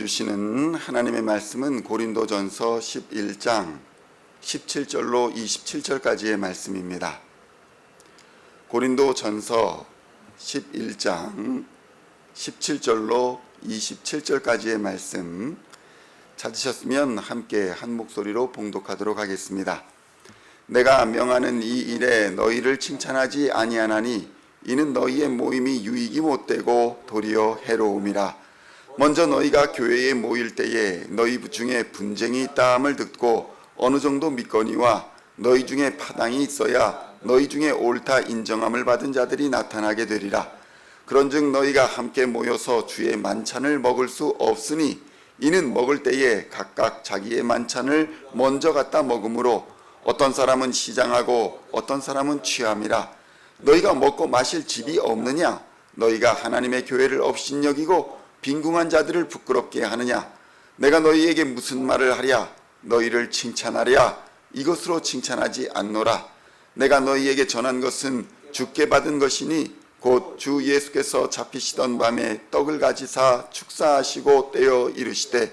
주시는 하나님의 말씀은 고린도전서 11장 17절로 27절까지의 말씀입니다. 고린도전서 11장 17절로 27절까지의 말씀 찾으셨으면 함께 한 목소리로 봉독하도록 하겠습니다. 내가 명하는 이 일에 너희를 칭찬하지 아니하나니 이는 너희의 모임이 유익이 못되고 도리어 해로움이라. 먼저 너희가 교회에 모일 때에 너희 중에 분쟁이 있다함을 듣고 어느 정도 믿거니와 너희 중에 파당이 있어야 너희 중에 옳다 인정함을 받은 자들이 나타나게 되리라. 그런즉 너희가 함께 모여서 주의 만찬을 먹을 수 없으니 이는 먹을 때에 각각 자기의 만찬을 먼저 갖다 먹으므로 어떤 사람은 시장하고 어떤 사람은 취함이라. 너희가 먹고 마실 집이 없느냐? 너희가 하나님의 교회를 업신여기고 빈궁한 자들을 부끄럽게 하느냐? 내가 너희에게 무슨 말을 하랴? 너희를 칭찬하랴? 이것으로 칭찬하지 않노라. 내가 너희에게 전한 것은 주께 받은 것이니 곧 주 예수께서 잡히시던 밤에 떡을 가지사 축사하시고 떼어 이르시되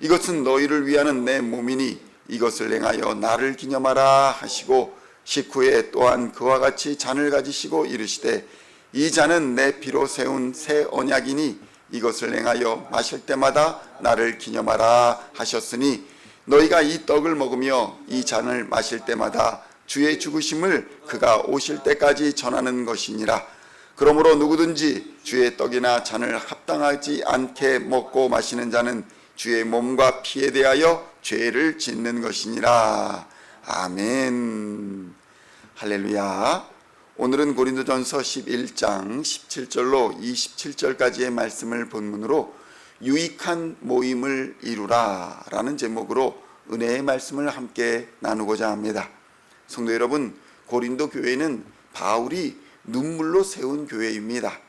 이것은 너희를 위하는 내 몸이니 이것을 행하여 나를 기념하라 하시고 식후에 또한 그와 같이 잔을 가지시고 이르시되 이 잔은 내 피로 세운 새 언약이니 이것을 행하여 마실 때마다 나를 기념하라 하셨으니 너희가 이 떡을 먹으며 이 잔을 마실 때마다 주의 죽으심을 그가 오실 때까지 전하는 것이니라. 그러므로 누구든지 주의 떡이나 잔을 합당하지 않게 먹고 마시는 자는 주의 몸과 피에 대하여 죄를 짓는 것이니라. 아멘. 할렐루야. 오늘은 고린도전서 11장 17절로 27절까지의 말씀을 본문으로 유익한 모임을 이루라 라는 제목으로 은혜의 말씀을 함께 나누고자 합니다. 성도 여러분, 고린도 교회는 바울이 눈물로 세운 교회입니다.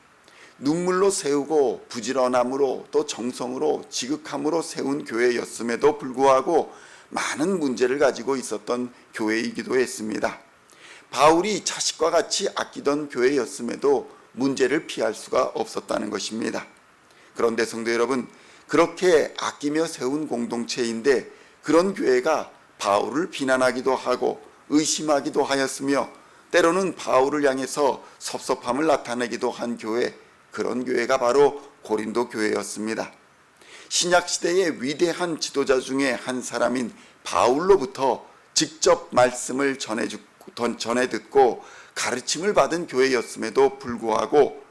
눈물로 세우고 부지런함으로 또 정성으로 지극함으로 세운 교회였음에도 불구하고 많은 문제를 가지고 있었던 교회이기도 했습니다. 바울이 자식과 같이 아끼던 교회였음에도 문제를 피할 수가 없었다는 것입니다. 그런데 성도 여러분, 그렇게 아끼며 세운 공동체인데 그런 교회가 바울을 비난하기도 하고 의심하기도 하였으며 때로는 바울을 향해서 섭섭함을 나타내기도 한 교회, 그런 교회가 바로 고린도 교회였습니다. 신약시대의 위대한 지도자 중에 한 사람인 바울로부터 직접 말씀을 전해 듣고 가르침을 받은 교회였음에도 불구하고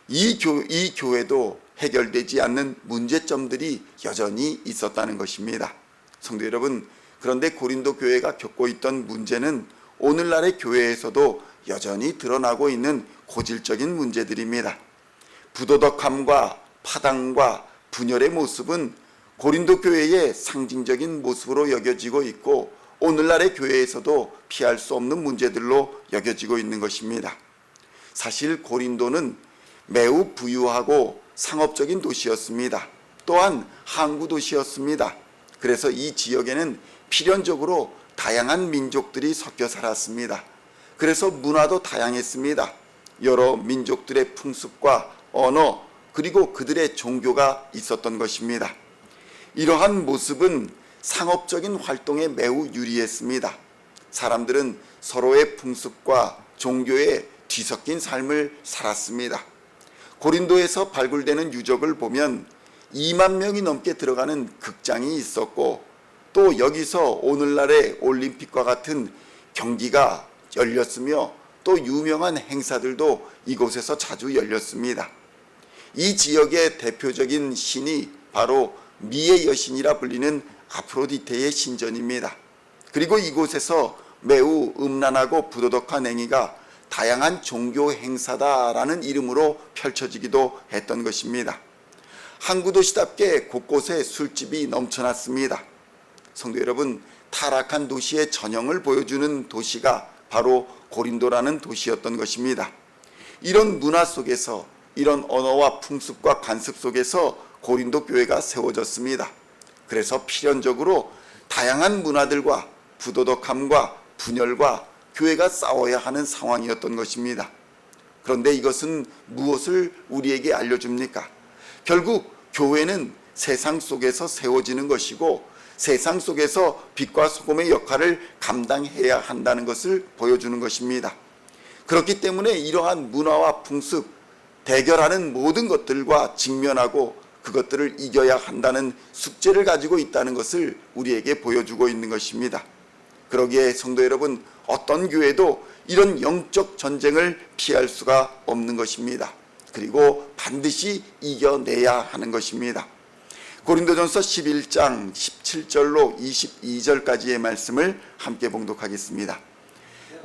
이 교회도 해결되지 않는 문제점들이 여전히 있었다는 것입니다. 성도 여러분, 그런데 고린도 교회가 겪고 있던 문제는 오늘날의 교회에서도 여전히 드러나고 있는 고질적인 문제들입니다. 부도덕함과 파당과 분열의 모습은 고린도 교회의 상징적인 모습으로 여겨지고 있고 오늘날의 교회에서도 피할 수 없는 문제들로 여겨지고 있는 것입니다. 사실 고린도는 매우 부유하고 상업적인 도시였습니다. 또한 항구 도시였습니다. 그래서 이 지역에는 필연적으로 다양한 민족들이 섞여 살았습니다. 그래서 문화도 다양했습니다. 여러 민족들의 풍습과 언어 그리고 그들의 종교가 있었던 것입니다. 이러한 모습은 상업적인 활동에 매우 유리했습니다. 사람들은 서로의 풍습과 종교에 뒤섞인 삶을 살았습니다. 고린도에서 발굴되는 유적을 보면 2만 명이 넘게 들어가는 극장이 있었고 또 여기서 오늘날의 올림픽과 같은 경기가 열렸으며 또 유명한 행사들도 이곳에서 자주 열렸습니다. 이 지역의 대표적인 신이 바로 미의 여신이라 불리는 아프로디테의 신전입니다. 그리고 이곳에서 매우 음란하고 부도덕한 행위가 다양한 종교 행사다라는 이름으로 펼쳐지기도 했던 것입니다. 항구도시답게 곳곳에 술집이 넘쳐났습니다. 성도 여러분, 타락한 도시의 전형을 보여주는 도시가 바로 고린도라는 도시였던 것입니다. 이런 문화 속에서 이런 언어와 풍습과 관습 속에서 고린도 교회가 세워졌습니다. 그래서 필연적으로 다양한 문화들과 부도덕함과 분열과 교회가 싸워야 하는 상황이었던 것입니다. 그런데 이것은 무엇을 우리에게 알려줍니까? 결국 교회는 세상 속에서 세워지는 것이고 세상 속에서 빛과 소금의 역할을 감당해야 한다는 것을 보여주는 것입니다. 그렇기 때문에 이러한 문화와 풍습, 대결하는 모든 것들과 직면하고 그것들을 이겨야 한다는 숙제를 가지고 있다는 것을 우리에게 보여주고 있는 것입니다. 그러기에 성도 여러분, 어떤 교회도 이런 영적 전쟁을 피할 수가 없는 것입니다. 그리고 반드시 이겨내야 하는 것입니다. 고린도전서 11장 17절로 22절까지의 말씀을 함께 봉독하겠습니다.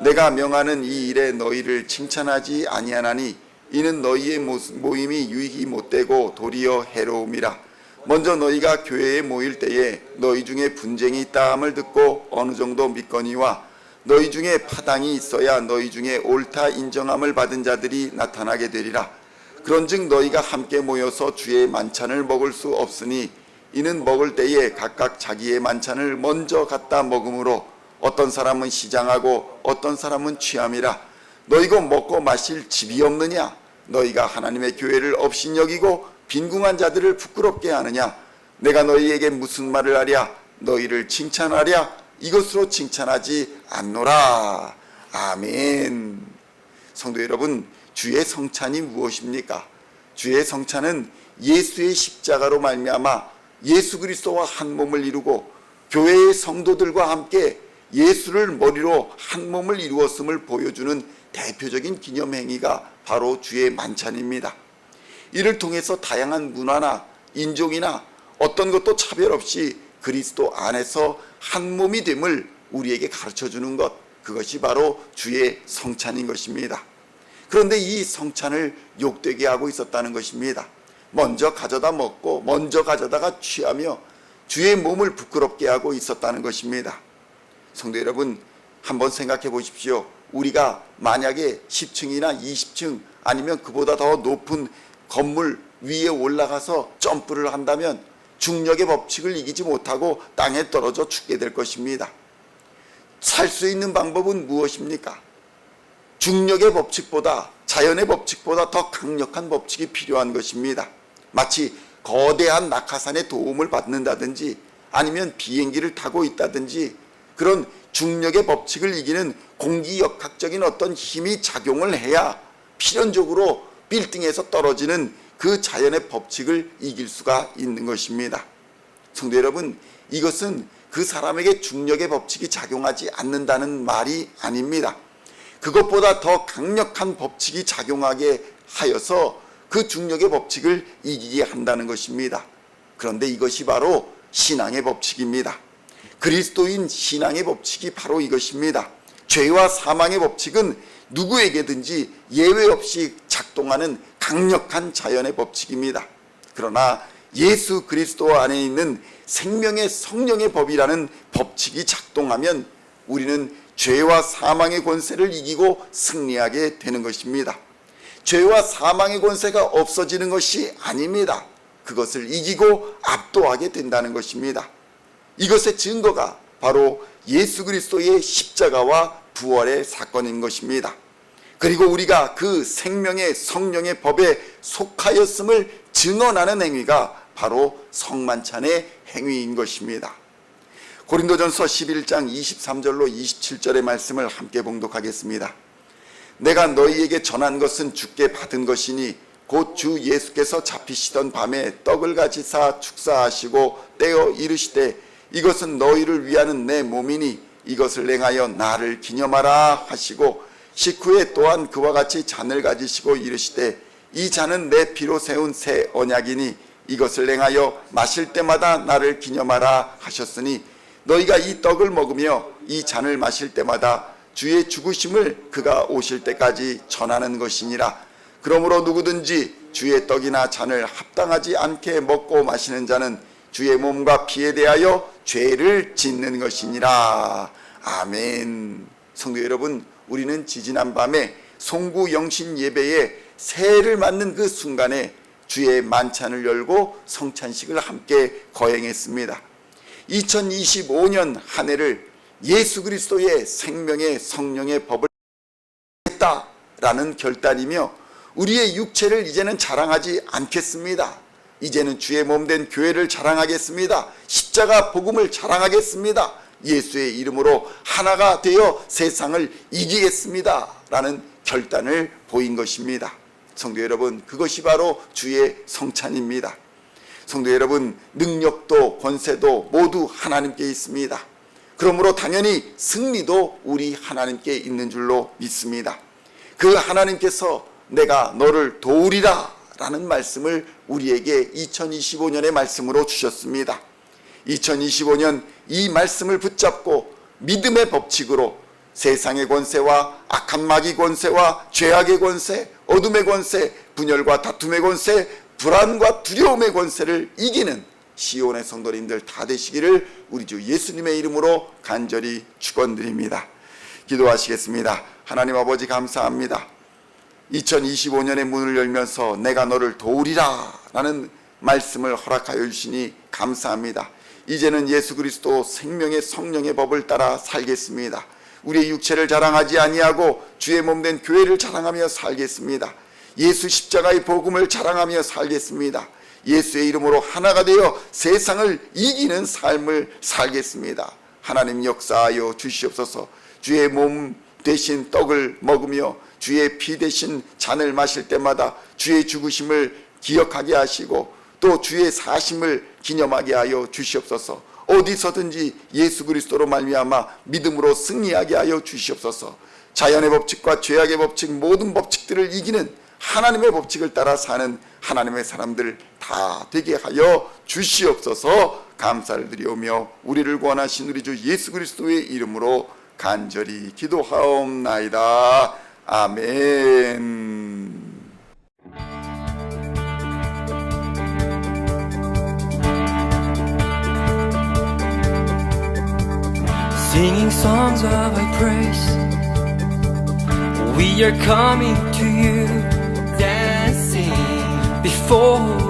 내가 명하는 이 일에 너희를 칭찬하지 아니하나니 이는 너희의 모임이 유익이 못되고 도리어 해로움이라. 먼저 너희가 교회에 모일 때에 너희 중에 분쟁이 있다 함을 듣고 어느 정도 믿거니와 너희 중에 파당이 있어야 너희 중에 옳다 인정함을 받은 자들이 나타나게 되리라. 그런즉 너희가 함께 모여서 주의 만찬을 먹을 수 없으니 이는 먹을 때에 각각 자기의 만찬을 먼저 갖다 먹음으로 어떤 사람은 시장하고 어떤 사람은 취함이라. 너희가 먹고 마실 집이 없느냐? 너희가 하나님의 교회를 업신여기고 빈궁한 자들을 부끄럽게 하느냐? 내가 너희에게 무슨 말을 하랴? 너희를 칭찬하랴? 이것으로 칭찬하지 않노라. 아멘. 성도 여러분, 주의 성찬이 무엇입니까? 주의 성찬은 예수의 십자가로 말미암아 예수 그리스도와 한 몸을 이루고 교회의 성도들과 함께 예수를 머리로 한 몸을 이루었음을 보여주는 대표적인 기념행위가 바로 주의 만찬입니다. 이를 통해서 다양한 문화나 인종이나 어떤 것도 차별 없이 그리스도 안에서 한 몸이 됨을 우리에게 가르쳐주는 것, 그것이 바로 주의 성찬인 것입니다. 그런데 이 성찬을 욕되게 하고 있었다는 것입니다. 먼저 가져다 먹고 먼저 가져다가 취하며 주의 몸을 부끄럽게 하고 있었다는 것입니다. 성도 여러분, 한번 생각해 보십시오. 우리가 만약에 10층이나 20층 아니면 그보다 더 높은 건물 위에 올라가서 점프를 한다면 중력의 법칙을 이기지 못하고 땅에 떨어져 죽게 될 것입니다. 살 수 있는 방법은 무엇입니까? 중력의 법칙보다, 자연의 법칙보다 더 강력한 법칙이 필요한 것입니다. 마치 거대한 낙하산의 도움을 받는다든지 아니면 비행기를 타고 있다든지 그런 중력의 법칙을 이기는 공기역학적인 어떤 힘이 작용을 해야 필연적으로 빌딩에서 떨어지는 그 자연의 법칙을 이길 수가 있는 것입니다. 성도 여러분, 이것은 그 사람에게 중력의 법칙이 작용하지 않는다는 말이 아닙니다. 그것보다 더 강력한 법칙이 작용하게 하여서 그 중력의 법칙을 이기게 한다는 것입니다. 그런데 이것이 바로 신앙의 법칙입니다. 그리스도인 신앙의 법칙이 바로 이것입니다. 죄와 사망의 법칙은 누구에게든지 예외 없이 작동하는 강력한 자연의 법칙입니다. 그러나 예수 그리스도 안에 있는 생명의 성령의 법이라는 법칙이 작동하면 우리는 죄와 사망의 권세를 이기고 승리하게 되는 것입니다. 죄와 사망의 권세가 없어지는 것이 아닙니다. 그것을 이기고 압도하게 된다는 것입니다. 이것의 증거가 바로 예수 그리스도의 십자가와 부활의 사건인 것입니다. 그리고 우리가 그 생명의 성령의 법에 속하였음을 증언하는 행위가 바로 성만찬의 행위인 것입니다. 고린도전서 11장 23절로 27절의 말씀을 함께 봉독하겠습니다. 내가 너희에게 전한 것은 주께 받은 것이니 곧 주 예수께서 잡히시던 밤에 떡을 가지사 축사하시고 떼어 이르시되 이것은 너희를 위하는 내 몸이니 이것을 행하여 나를 기념하라 하시고 식후에 또한 그와 같이 잔을 가지시고 이르시되 이 잔은 내 피로 세운 새 언약이니 이것을 행하여 마실 때마다 나를 기념하라 하셨으니 너희가 이 떡을 먹으며 이 잔을 마실 때마다 주의 죽으심을 그가 오실 때까지 전하는 것이니라. 그러므로 누구든지 주의 떡이나 잔을 합당하지 않게 먹고 마시는 자는 주의 몸과 피에 대하여 죄를 짓는 것이니라. 아멘. 성도 여러분, 우리는 지지난 밤에 송구 영신 예배에 새해를 맞는 그 순간에 주의 만찬을 열고 성찬식을 함께 거행했습니다. 2025년 한 해를 예수 그리스도의 생명의 성령의 법을 했다라는 결단이며 우리의 육체를 이제는 자랑하지 않겠습니다. 이제는 주의 몸된 교회를 자랑하겠습니다. 십자가 복음을 자랑하겠습니다. 예수의 이름으로 하나가 되어 세상을 이기겠습니다 라는 결단을 보인 것입니다. 성도 여러분, 그것이 바로 주의 성찬입니다. 성도 여러분, 능력도 권세도 모두 하나님께 있습니다. 그러므로 당연히 승리도 우리 하나님께 있는 줄로 믿습니다. 그 하나님께서 내가 너를 도우리라 라는 말씀을 우리에게 2025년의 말씀으로 주셨습니다. 2025년 이 말씀을 붙잡고 믿음의 법칙으로 세상의 권세와 악한 마귀 권세와 죄악의 권세, 어둠의 권세, 분열과 다툼의 권세, 불안과 두려움의 권세를 이기는 시온의 성도님들 다 되시기를 우리 주 예수님의 이름으로 간절히 축원드립니다. 기도하시겠습니다. 하나님 아버지, 감사합니다. 2025년의 문을 열면서 내가 너를 도우리라 라는 말씀을 허락하여 주시니 감사합니다. 이제는 예수 그리스도 생명의 성령의 법을 따라 살겠습니다. 우리의 육체를 자랑하지 아니하고 주의 몸된 교회를 자랑하며 살겠습니다. 예수 십자가의 복음을 자랑하며 살겠습니다. 예수의 이름으로 하나가 되어 세상을 이기는 삶을 살겠습니다. 하나님 역사하여 주시옵소서. 주의 몸 대신 떡을 먹으며 주의 피 대신 잔을 마실 때마다 주의 죽으심을 기억하게 하시고 또 주의 사심을 기념하게 하여 주시옵소서. 어디서든지 예수 그리스도로 말미암아 믿음으로 승리하게 하여 주시옵소서. 자연의 법칙과 죄악의 법칙, 모든 법칙들을 이기는 하나님의 법칙을 따라 사는 하나님의 사람들 다 되게 하여 주시옵소서. 감사를 드리오며 우리를 구원하신 우리 주 예수 그리스도의 이름으로 간절히 기도하옵나이다. 아멘. Singing songs of thy praise, we are coming to you, dancing before